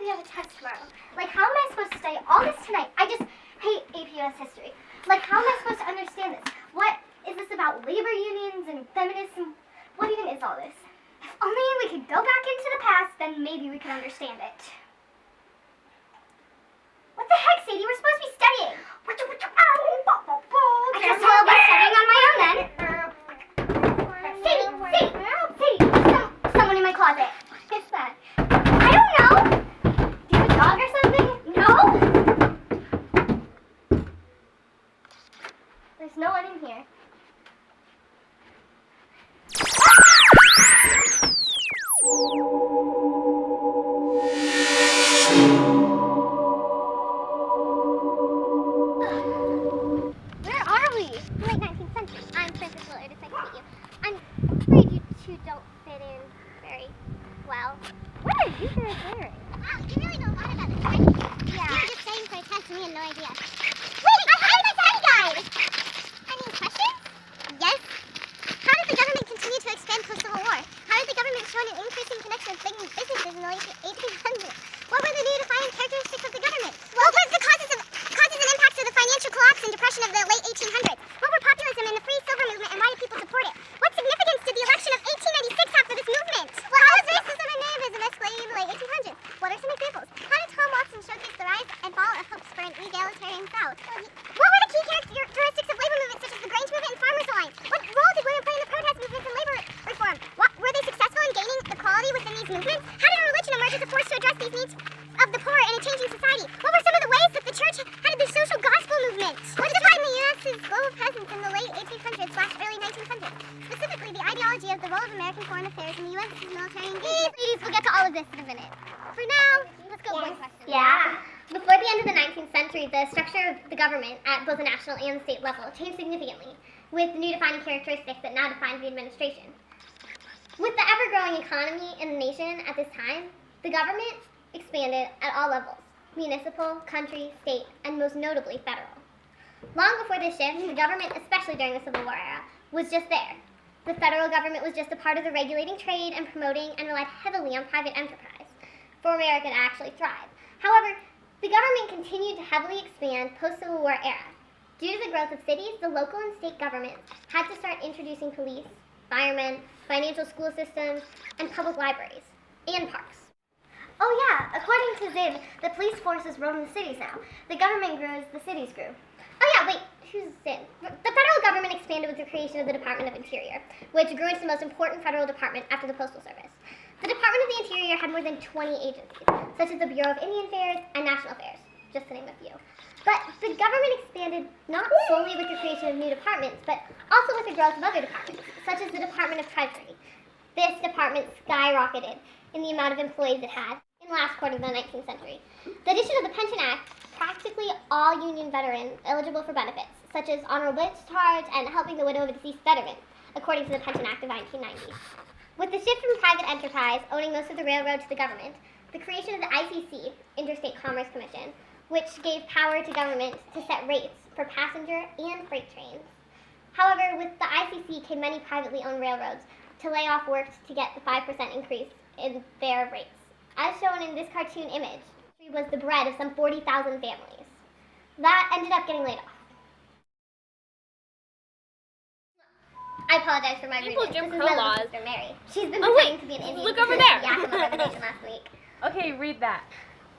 we have a test tomorrow. Like, how am I supposed to study all this tonight? I just hate AP US history. Like, how am I supposed to understand this? What is this about labor unions and feminism? What even is all this? If only we could go back into the past, then maybe we could understand it. What the heck, Sadie? We're supposed to be studying. I guess I'll be studying on my own then. Sadie, someone in my closet. What's that? I don't know. Do you have a dog or something? No? There's no one in here. Where are we? Late 19th century. I'm Princess Willard. It's nice to meet you. I'm afraid you two don't fit in very well. What are you guys wearing? Wow, you really know a lot about this, right? Yeah. You were just studying for a test and we had no idea. Wait, I have my study guide! Any questions? Yes. How did the government continue to expand post-Civil War? How did the government show an increasing connection with big businesses in the late 1800s? What were the new defining characteristics of the government? What were the causes and impacts of the financial collapse and depression of the late 1800s? What were populism and the free silver movement and why did people support it? What significance did the election of 1896 have for this movement? Well, how has racism and nativism escalated in the late 1800s? What are some examples? How did Tom Watson showcase the rise and fall of hopes for an egalitarian South? What were the key characteristics of labor movements such as the Grange movement and Farmers Alliance? What role did women play in the protest movements and labor reform? Were they successful in gaining equality within these movements? How did religion emerge as a force to address these needs of the poor in a changing society? What were some of the ways that the church had the social gospel movement? What defined the U.S.'s global presence in the late 1800s/early 1900s? Specifically, the ideology of the role of American foreign affairs in the U.S.'s military engagement. Ladies, we'll get to all of this in a minute. For now, let's go one question. Yeah. Before the end of the 19th century, the structure of the government at both the national and state level changed significantly, with new defining characteristics that now define the administration. With the ever-growing economy in the nation at this time, the government expanded at all levels: municipal, country, state, and most notably federal. Long before this shift, the government, especially during the Civil War era, was just there. The federal government was just a part of the regulating trade and promoting and relied heavily on private enterprise for America to actually thrive. However, the government continued to heavily expand post-Civil War era. Due to the growth of cities, the local and state governments had to start introducing police, firemen, financial school systems, and public libraries, and parks. Oh yeah, according to Zib, the police forces roam the cities now. The government grew as the cities grew. Oh yeah, wait, who's Zib? The federal government expanded with the creation of the Department of Interior, which grew into the most important federal department after the Postal Service. The Department of the Interior had more than 20 agencies, such as the Bureau of Indian Affairs and National Affairs, just to name a few. But the government expanded not solely with the creation of new departments, but also with the growth of other departments, such as the Department of Treasury. This department skyrocketed in the amount of employees it had in the last quarter of the 19th century. The addition of the Pension Act, practically all Union veterans eligible for benefits, such as honorable discharge and helping the widow of a deceased veteran, according to the Pension Act of 1990. With the shift from private enterprise owning most of the railroad to the government, the creation of the ICC, Interstate Commerce Commission, which gave power to government to set rates for passenger and freight trains. However, with the ICC came many privately owned railroads to lay off work to get the 5% increase in their rates. As shown in this cartoon image, it was the bread of some 40,000 families. That ended up getting laid off. I apologize for my rudeness. Jim This Crow is my laws. little sister Mary. She's been Oh, pretending wait. to be an Indian. Look over to there. the Yakima Revolution last week. Okay, read that.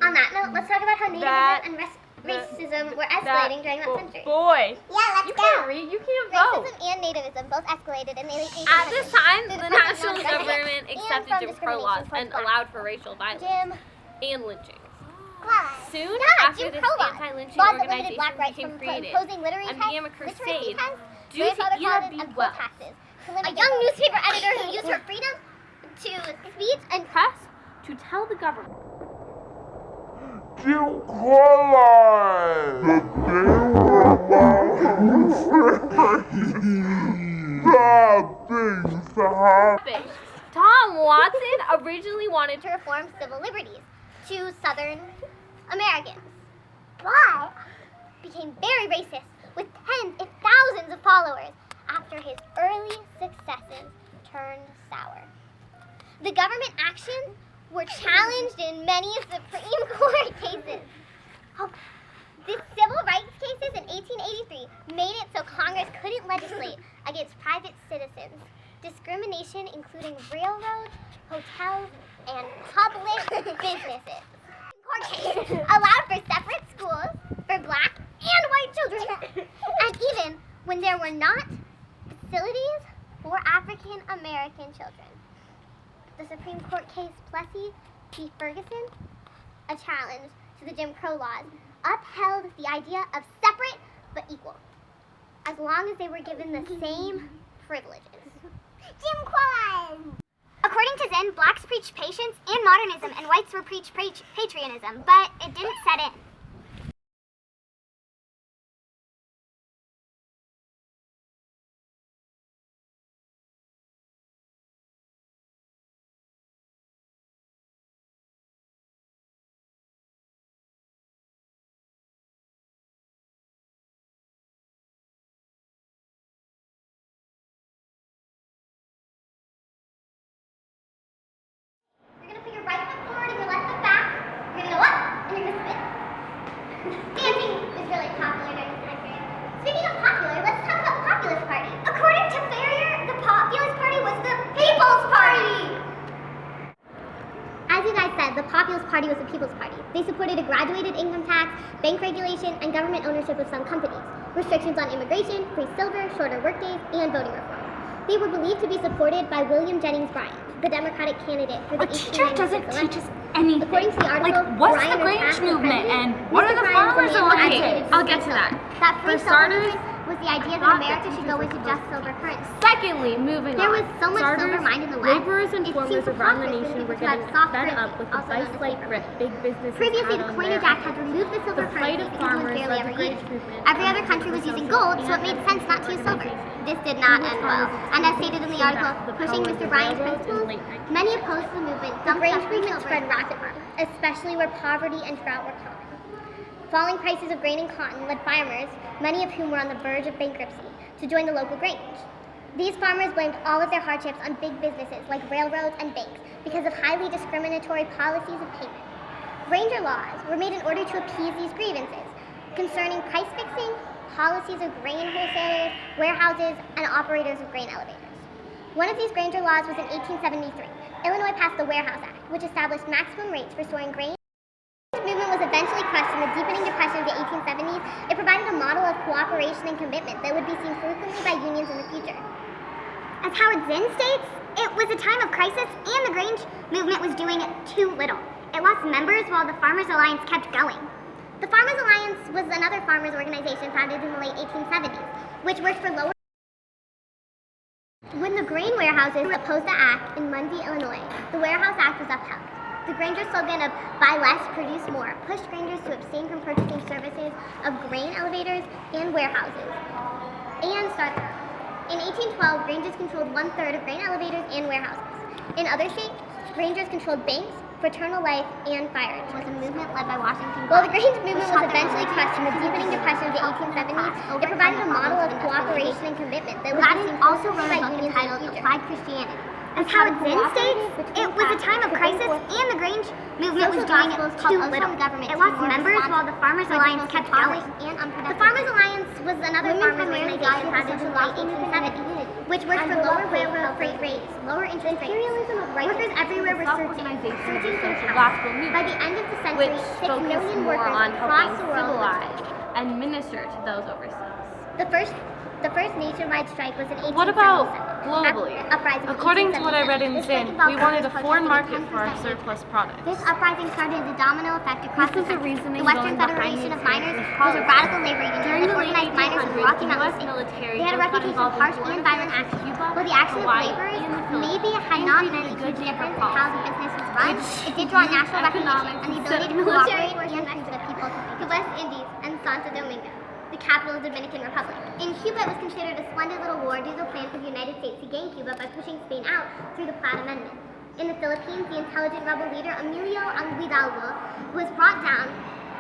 On that note, let's talk about how That- nativism and racism were escalating during that century. Boy, Yeah, let's you go. can't read, you can't vote. Racism and nativism both escalated in the late 1800s. At this time, through the present national non-president government and accepted from Jim Crow laws discrimination and towards allowed for racial violence Jim and lynching. Crow. Soon Yeah, after Jim this Crow laws. anti-lynching Laws that limited organization black rights became from created imposing literary and tests, became a literacy crusade tests, due to grandfather clauses, E.W. and poll Wells. taxes to limit a young newspaper editor who used her freedom to speech and Press to tell the government. Jim Crow the bad things to happen. Tom Watson originally wanted to reform civil liberties to Southern Americans. But became very racist with tens if thousands of followers after his early successes turned sour. The government action were challenged in many Supreme Court cases. Oh, the civil rights cases in 1883 made it so Congress couldn't legislate against private citizens. Discrimination including railroads, hotels, and public businesses. Court case allowed for separate schools for black and white children, and even when there were not facilities for African American children. The Supreme Court case Plessy v. Ferguson, a challenge to the Jim Crow laws, upheld the idea of separate but equal, as long as they were given the same privileges. Jim Crow! According to Zinn, blacks preached patience and modernism, and whites were preached patriotism, but it didn't set in. You're gonna put your right foot forward and your left foot back. You're gonna go up and you're gonna spin. Dancing was really popular during this time period. Speaking of popular, let's talk about the Populist Party. According to Ferrier, the Populist Party was the People's Party! As you guys said, the Populist Party was the People's Party. They supported a graduated income tax, bank regulation, and government ownership of some companies, restrictions on immigration, free silver, shorter workdays, and voting reform. They were believed to be supported by William Jennings Bryan, the Democratic candidate for the A teacher 1896 doesn't election. teach us anything. According to the article, Like, what's Bryan the Grange attacked the movement president. and what are Mr. the Bryan was farmers' the main alliance? advocate I'll get to that. That free For silver starters, movement was the idea that thought America that should teachers go were into supposed just silver currency. Secondly, moving There on. was so much Starters, silver mined in the West. laborers and it farmers seemed around the preposterous nation for were people to have getting soft fed currency, up with the also known as vice-like paper. grip big businesses Previously, had the on coiner their jack had removed the silver The plight currency of because it was farmers barely led ever the Grange used. movement Every other country was using gold, so it made sense not to use silver. This did not end well, and as stated in the article, pushing Mr. Bryan's principles, many opposed to the movement. The Grange movement spread rapidly, especially where poverty and drought were common. Falling prices of grain and cotton led farmers, many of whom were on the verge of bankruptcy, to join the local Grange. These farmers blamed all of their hardships on big businesses like railroads and banks because of highly discriminatory policies of payment. Granger laws were made in order to appease these grievances concerning price fixing, policies of grain wholesalers, warehouses, and operators of grain elevators. One of these Granger laws was in 1873. Illinois passed the Warehouse Act, which established maximum rates for storing grain. This movement was eventually crushed in the deepening depression of the 1870s. It provided a model of cooperation and commitment that would be seen frequently by unions in the future. As Howard Zinn states, it was a time of crisis and the Grange movement was doing too little. It lost members while the Farmers Alliance kept going. The Farmers Alliance was another farmers organization founded in the late 1870s, which worked for lower. When the grain warehouses opposed the act in Muncie, Illinois, the Warehouse Act was upheld. The Granger slogan of buy less, produce more pushed Grangers to abstain from purchasing services of grain elevators and warehouses and start their own. In 1812, Grangers controlled 1/3 of grain elevators and warehouses. In other states, Grangers controlled banks, fraternal life, and fire. It was a movement led by Washington. While the Grange movement was eventually crushed in the deepening depression of the 1870s, it provided a model of cooperation and commitment that would be seen also wrote a book entitled Applied Christianity. As Howard Zinn states, it was a time of crisis and the Grange movement was doing too little. It lost members while the Farmers Alliance kept going. The Farmers Alliance was another farmers organization founded in the late 1870s, which worked for lower railroad freight rates, lower interest rates. Workers everywhere were searching for power. By the end of the century, which 6 focused million more workers on across helping the world were civilize and minister to those overseas. The first nationwide strike was in 1877. What about globally? Uprising of According to what I read 1877. in This strike Zinn, involved we wanted a workers foreign protesting market for our 10% surplus products. This uprising started the domino effect across This the is the country. reasoning The Western going behind Federation the of Miners expansion of was a politics. radical labor union During that the late organized miners in the 1800s, Rocky the Mountain U.S. states. military They had a got reputation of involved harsh in and war violent against actions. Cuba, While the action of Hawaii, laborers and the Philippines maybe had not meant a increased huge the difference in labor how the business was run, it did draw national recognition and the ability to cooperate and prove that people could be. The West Indies and Santo Domingo, the capital of the Dominican Republic. In Cuba, it was considered a splendid little war due to the plan for the United States to gain Cuba by pushing Spain out through the Platt Amendment. In the Philippines, the intelligent rebel leader Emilio Hidalgo was brought down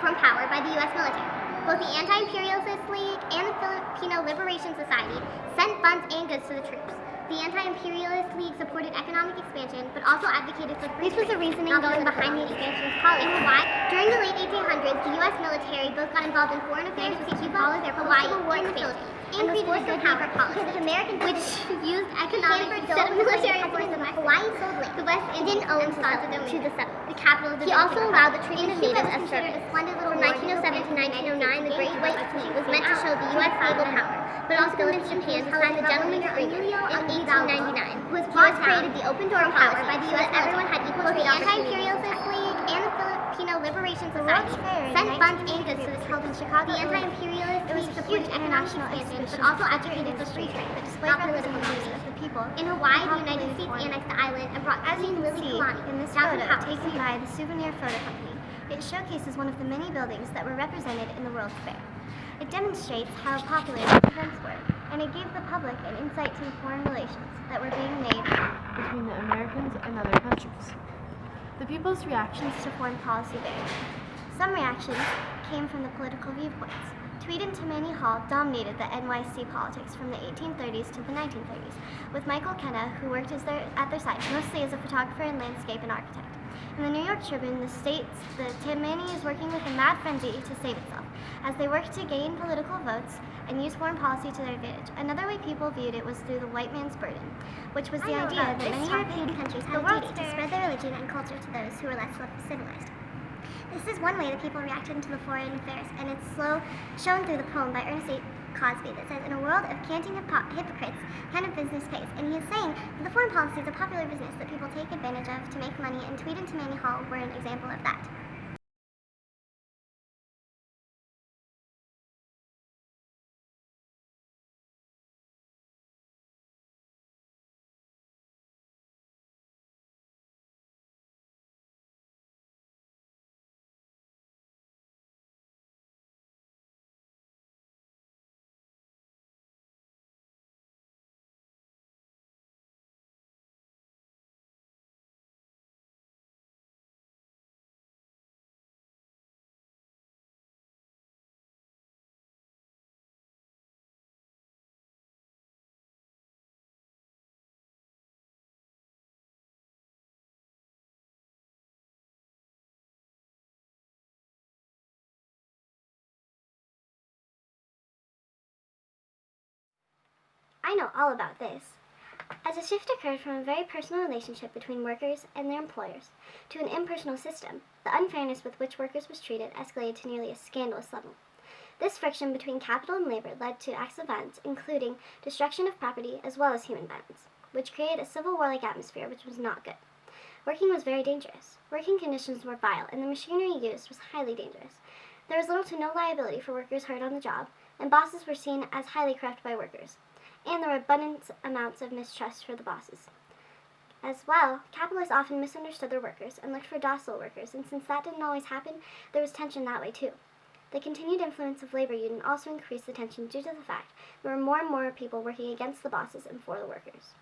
from power by the U.S. military. Both the Anti-Imperialist League and the Filipino Liberation Society sent funds and goods to the troops. The Anti-Imperialist League supported economic expansion, but also advocated for free trade. This was the reasoning going behind the expansionist policy. In Hawaii, during the late 1800s, the U.S. military both got involved in foreign affairs to follow their Hawaii war expansion and created a power policy, because Americans, which used economic instead of military force of Hawaii sold land. The West Indian owned to the settlement, the capital of the He also allowed the treatment of natives as servants. From 1907 to 1909, the Great White Fleet was meant to show the U.S. naval power, but also convinced Japan to sign the Gentleman's Agreement in 1899. He was created the Open Door policy by the U.S. Everyone had equal trade opportunities. The Anti-Imperialist League and the Filipino Liberation Society sent funds and goods to the held in Chicago. The Anti-Imperialist League supported international expansion, but also advocated for free trade that displayed representative views of the people. In Hawaii, the United States annexed the island and brought Queen Lily Kalani In this down photo, to power. taken by the Souvenir Photo Company, it showcases one of the many buildings that were represented in the World's Fair. It demonstrates how popular these events were, and it gave the public an insight to the foreign relations that were being made Between the Americans and other countries. The people's reactions to foreign policy varied. Some reactions came from the political viewpoints. Tweed and Tammany Hall dominated the NYC politics from the 1830s to the 1930s, with Michael Kenna, who worked at their side, mostly as a photographer and landscape and architect. In the New York Tribune, states the Tammany is working with a mad frenzy to save itself, as they worked to gain political votes and use foreign policy to their advantage. Another way people viewed it was through the white man's burden, which was the idea that many European countries had a duty to spread their religion and culture to those who were less civilized. This is one way that people reacted to the foreign affairs, and it's shown through the poem by Ernest A. Cosby that says, "In a world of canting hypocrites, kind of business pays." And he is saying that the foreign policy is a popular business that people take advantage of to make money, and Tweed and Tammany Hall were an example of that. I know all about this. As a shift occurred from a very personal relationship between workers and their employers to an impersonal system, the unfairness with which workers was treated escalated to nearly a scandalous level. This friction between capital and labor led to acts of violence, including destruction of property as well as human violence, which created a civil war-like atmosphere which was not good. Working was very dangerous. Working conditions were vile, and the machinery used was highly dangerous. There was little to no liability for workers hurt on the job, and bosses were seen as highly corrupt by workers. And there were abundant amounts of mistrust for the bosses. As well, capitalists often misunderstood their workers and looked for docile workers, and since that didn't always happen, there was tension that way too. The continued influence of labor union also increased the tension due to the fact there were more and more people working against the bosses and for the workers.